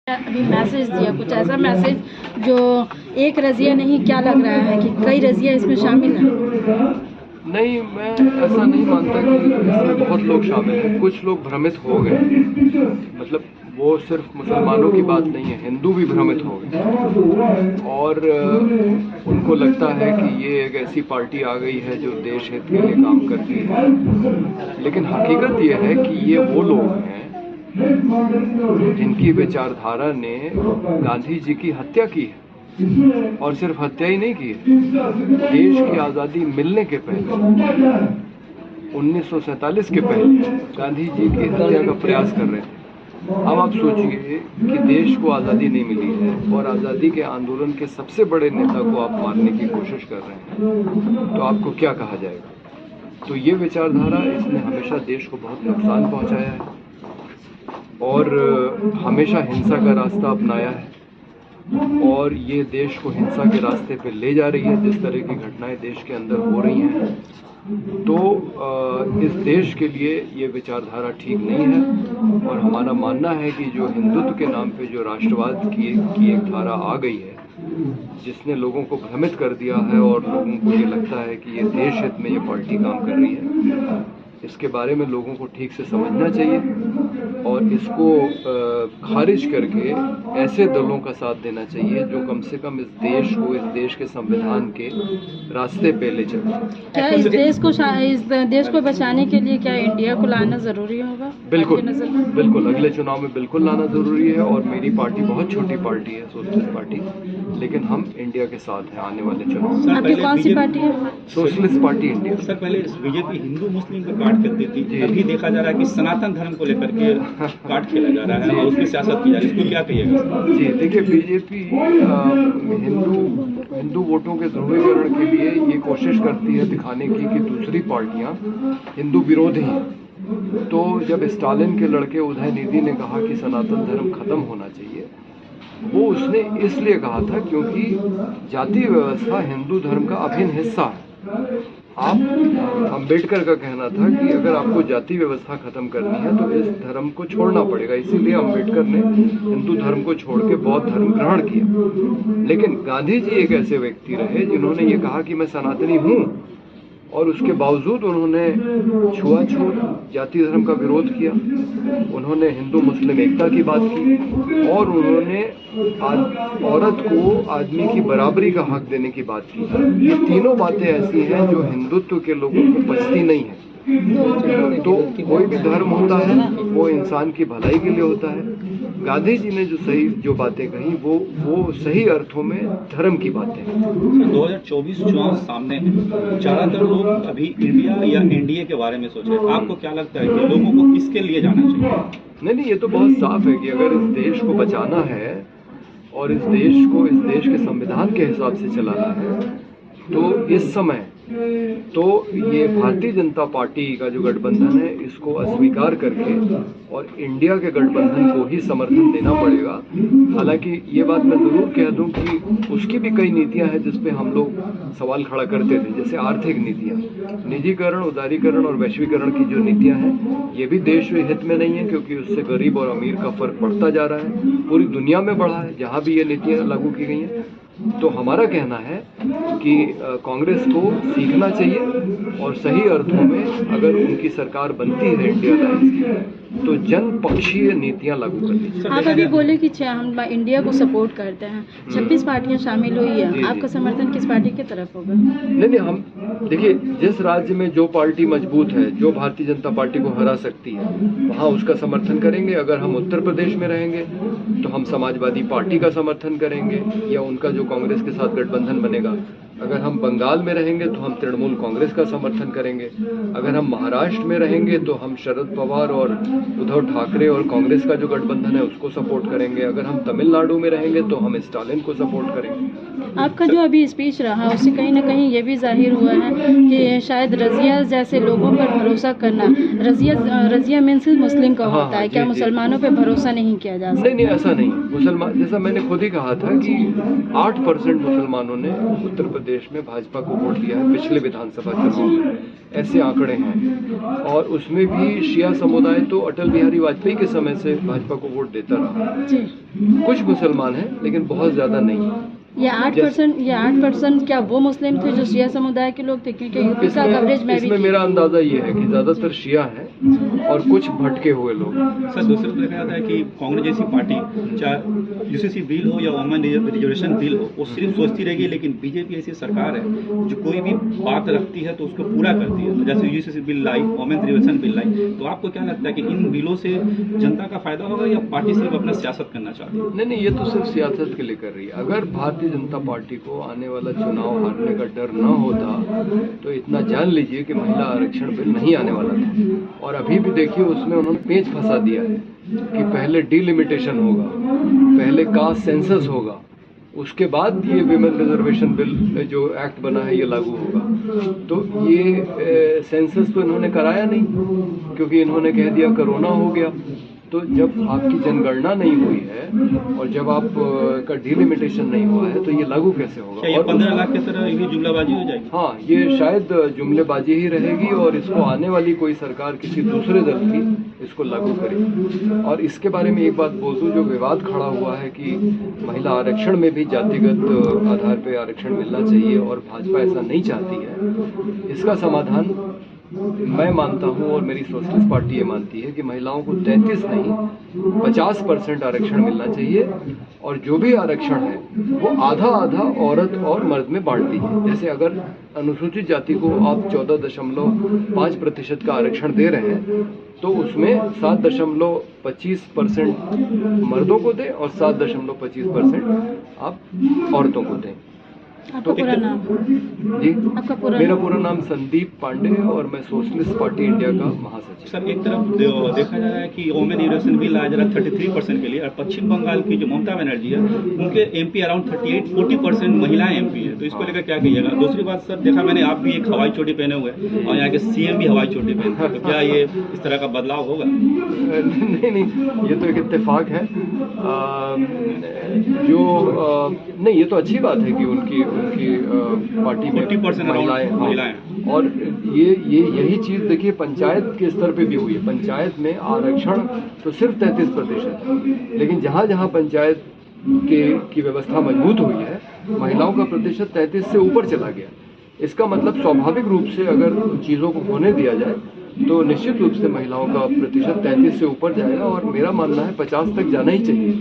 अभी मैसेज दिया, कुछ ऐसा मैसेज जो एक रज़िया नहीं, क्या लग रहा है कि कई रज़िया इसमें शामिल हैं? नहीं, मैं ऐसा नहीं मानता कि इसमें बहुत लोग शामिल हैं। कुछ लोग भ्रमित हो गए, मतलब वो सिर्फ मुसलमानों की बात नहीं है, हिंदू भी भ्रमित हो गए और उनको लगता है कि ये एक ऐसी पार्टी आ गई है जो देश हित के लिए काम करती है। लेकिन हकीकत ये है कि ये वो लोग हैं जिनकी विचारधारा ने गांधी जी की हत्या की है, और सिर्फ हत्या ही नहीं की है, देश की आज़ादी मिलने के पहले 1947 के पहले गांधी जी की हत्या का प्रयास कर रहे थे। अब आप सोचिए कि देश को आज़ादी नहीं मिली है और आज़ादी के आंदोलन के सबसे बड़े नेता को आप मारने की कोशिश कर रहे हैं, तो आपको क्या कहा जाएगा। तो ये विचारधारा, इसने हमेशा देश को बहुत नुकसान पहुंचाया है और हमेशा हिंसा का रास्ता अपनाया है और ये देश को हिंसा के रास्ते पे ले जा रही है। जिस तरह की घटनाएं देश के अंदर हो रही हैं, तो इस देश के लिए ये विचारधारा ठीक नहीं है और हमारा मानना है कि जो हिंदुत्व के नाम पे जो राष्ट्रवाद की एक धारा आ गई है, जिसने लोगों को भ्रमित कर दिया है और लोगों को ये लगता है कि ये देश हित में ये पार्टी काम कर रही है, इसके बारे में लोगों को ठीक से समझना चाहिए और इसको खारिज करके ऐसे दलों का साथ देना चाहिए जो कम से कम इस देश को, इस देश के संविधान के रास्ते पे ले चले। क्या इस देश को बचाने के लिए क्या इंडिया को लाना ज़रूरी होगा? बिल्कुल, बिल्कुल अगले चुनाव में बिल्कुल लाना ज़रूरी है और मेरी पार्टी बहुत छोटी पार्टी है, सोशलिस्ट पार्टी, लेकिन हम इंडिया के साथ हैं आने वाले चुनाव। आपकी कौन सी पार्टी है? Socialist party India. सर, पहले बीजेपी हिंदू मुस्लिम को काट करती थी, अभी देखा जा रहा है कि सनातन धर्म को लेकर के काट खेला जा रहा है और उसकी सियासत की जा रही है, इसको क्या कहिएगा? जी देखिए, बीजेपी हिंदू वोटों के ध्रुवीकरण के लिए ये कोशिश करती है दिखाने की कि दूसरी पार्टियां हिंदू विरोधी हैं। तो जब स्टालिन के लड़के उदयनिधि ने कहा कि सनातन धर्म खत्म होना चाहिए, वो उसने इसलिए कहा था क्योंकि जाति व्यवस्था हिंदू धर्म का अभिन्न हिस्सा है। अम्बेडकर का कहना था कि अगर आपको जाति व्यवस्था खत्म करनी है तो इस धर्म को छोड़ना पड़ेगा, इसीलिए अम्बेडकर ने हिंदू धर्म को छोड़ के बौद्ध धर्म ग्रहण किया। लेकिन गांधी जी एक ऐसे व्यक्ति रहे जिन्होंने ये कहा कि मैं सनातनी हूँ और उसके बावजूद उन्होंने छुआछूत, जाति धर्म का विरोध किया, उन्होंने हिंदू मुस्लिम एकता की बात की और उन्होंने औरत को आदमी की बराबरी का हक देने की बात की। ये तीनों बातें ऐसी हैं जो हिंदुत्व के लोगों को पचती नहीं है। तो कोई भी धर्म होता है वो इंसान की भलाई के लिए होता है। गांधी जी ने जो बातें कही वो सही अर्थों में धर्म की बातें हैं। 2024 चुनाव सामने है, ज्यादातर लोग अभी इंडिया या एनडीए के बारे में सोच रहे हैं। आपको क्या लगता है कि लोगों को किसके लिए जाना चाहिए? नहीं, ये तो बहुत साफ है कि अगर इस देश को बचाना है और इस देश को इस देश के संविधान के हिसाब से चलाना है, तो इस समय तो ये भारतीय जनता पार्टी का जो गठबंधन है इसको अस्वीकार करके और इंडिया के गठबंधन को ही समर्थन देना पड़ेगा। हालांकि ये बात मैं जरूर कह दूं कि उसकी भी कई नीतियां हैं जिस पे हम लोग सवाल खड़ा करते थे, जैसे आर्थिक नीतियां, निजीकरण, उदारीकरण और वैश्वीकरण की जो नीतियां हैं, ये भी देश में हित में नहीं है क्योंकि उससे गरीब और अमीर का फर्क बढ़ता जा रहा है। पूरी दुनिया में बढ़ा है जहाँ भी ये नीतियां लागू की गई हैं। तो हमारा कहना है कि कांग्रेस को सीखना चाहिए और सही अर्थों में अगर उनकी सरकार बनती है इंडिया अलायंस की, तो जनपक्षीय नीतियां लागू करनी चाहिए। आप अभी बोले कि हम इंडिया को सपोर्ट करते हैं, 26 पार्टियां शामिल हुई है, आपका समर्थन किस पार्टी की तरफ होगा? नहीं, हम देखिए, जिस राज्य में जो पार्टी मजबूत है, जो भारतीय जनता पार्टी को हरा सकती है, वहाँ उसका समर्थन करेंगे। अगर हम उत्तर प्रदेश में रहेंगे तो हम समाजवादी पार्टी का समर्थन करेंगे या उनका जो कांग्रेस के साथ गठबंधन बनेगा। अगर हम बंगाल में रहेंगे तो हम तृणमूल कांग्रेस का समर्थन करेंगे। अगर हम महाराष्ट्र में रहेंगे तो हम शरद पवार और उद्धव ठाकरे और कांग्रेस का जो गठबंधन है उसको सपोर्ट करेंगे। अगर हम तमिलनाडु में रहेंगे तो हम स्टालिन को सपोर्ट करेंगे। आपका जो अभी स्पीच रहा उससे कहीं ना कहीं ये भी जाहिर हुआ है कि शायद रज़िया जैसे लोगों पर भरोसा करना, रज़िया मीन्स मुस्लिम का होता है, क्या मुसलमानों पर भरोसा नहीं किया जा सकता? नहीं, ऐसा नहीं। मुसलमान, जैसा मैंने खुद ही कहा था कि 8% मुसलमानों ने उत्तर प्रदेश प्रदेश में भाजपा को वोट दिया है पिछले विधानसभा चुनाव में, ऐसे आंकड़े हैं। और उसमें भी शिया समुदाय तो अटल बिहारी वाजपेयी के समय से भाजपा को वोट देता रहा। जी। कुछ मुसलमान हैं लेकिन बहुत ज़्यादा नहीं। ये 8% क्या वो मुस्लिम थे जो शिया समुदाय के लोग थे? क्योंकि यूपी का कवरेज में भी इसमें मेरा अंदाजा ये है कि ज़्यादातर शिया हैं और कुछ भटके हुए लोग। सर दूसरी तरफ देखा जाता है कि कांग्रेस जैसी पार्टी चाहे यूसीसी बिल हो या वुमेन रिजर्वेशन बिल हो, वो सिर्फ सोचती रहेगी, लेकिन बीजेपी ऐसी सरकार है जो कोई भी बात रखती है तो उसको पूरा करती है। जैसे यूसीसी बिल लाई, वुमेन रिजर्वेशन बिल लाई, तो आपको क्या लगता है कि इन बिलों से जनता का फायदा होगा या पार्टी सिर्फ अपना सियासत करना चाहती है? नहीं, ये तो सिर्फ सियासत के लिए कर रही है। अगर भारतीय जनता पार्टी को आने वाला चुनाव हारने का डर न होता तो इतना जान लीजिए कि महिला आरक्षण बिल नहीं आने वाला था। और अभी भी देखिए उसमें उन्होंने पेंच फंसा दिया है कि पहले डिलिमिटेशन होगा, पहले कास्ट सेंसस होगा, उसके बाद ये विमेन रिजर्वेशन बिल जो एक्ट बना है ये लागू होगा। तो ये सेंसस तो इन्होंने कराया नहीं, क्योंकि इन्होंने कह दिया कोरोना हो गया। तो जब आपकी जनगणना नहीं हुई है और जब आप का डिलिमिटेशन नहीं हुआ है तो ये लागू कैसे होगा? क्या ये 15 लाख की तरह ये जुमलाबाजी हो जाएगी? हाँ, ये शायद जुमलेबाजी ही रहेगी और इसको आने वाली कोई सरकार किसी दूसरे दल की इसको लागू करेगी। और इसके बारे में एक बात बोल दूं, जो विवाद खड़ा हुआ है कि महिला आरक्षण में भी जातिगत आधार पर आरक्षण मिलना चाहिए और भाजपा ऐसा नहीं चाहती है, इसका समाधान मैं मानता हूं और मेरी सोशलिस्ट पार्टी ये मानती है कि महिलाओं को 33 नहीं 50% आरक्षण मिलना चाहिए। और जो भी आरक्षण है वो आधा आधा औरत और मर्द में बांट दीजिए। जैसे अगर अनुसूचित जाति को आप 14.5% का आरक्षण दे रहे हैं तो उसमें 7.25% मर्दों को दें और 7.25% आप औरतों को दें। आपका पूरा नाम? जी, आपका पूरा मेरा नाम? पूरा नाम संदीप पांडे और मैं सोशलिस्ट पार्टी इंडिया का महासचिव। सर एक तरफ देखा जा रहा है कि वुमेन रिजर्वेशन बिल आया जा रहा है 33% के लिए, और पश्चिम बंगाल की जो ममता बनर्जी है उनके एमपी अराउंड 38-40% महिलाएं एमपी है, तो इसको लेकर क्या कहिएगा? दूसरी बात सर, देखा मैंने आप भी एक हवाई चोटी पहने हुए हैं और यहाँ के सीएम भी हवाई चोटी पहनते हैं, तो क्या ये इस तरह का बदलाव होगा? नहीं, ये तो एक इत्तेफाक है। नहीं, ये तो अच्छी बात है कि उनकी पार्टी में 40% महिलाएं। और यही चीज़ देखिए पंचायत के स्तर पे भी हुई है। पंचायत में आरक्षण तो सिर्फ 33% है, लेकिन जहाँ जहाँ पंचायत की व्यवस्था मजबूत हुई है महिलाओं का प्रतिशत 33 से ऊपर चला गया। इसका मतलब स्वाभाविक रूप से अगर चीज़ों को होने दिया जाए तो निश्चित रूप से महिलाओं का प्रतिशत 33 से ऊपर जाएगा और मेरा मानना है 50 तक जाना ही चाहिए।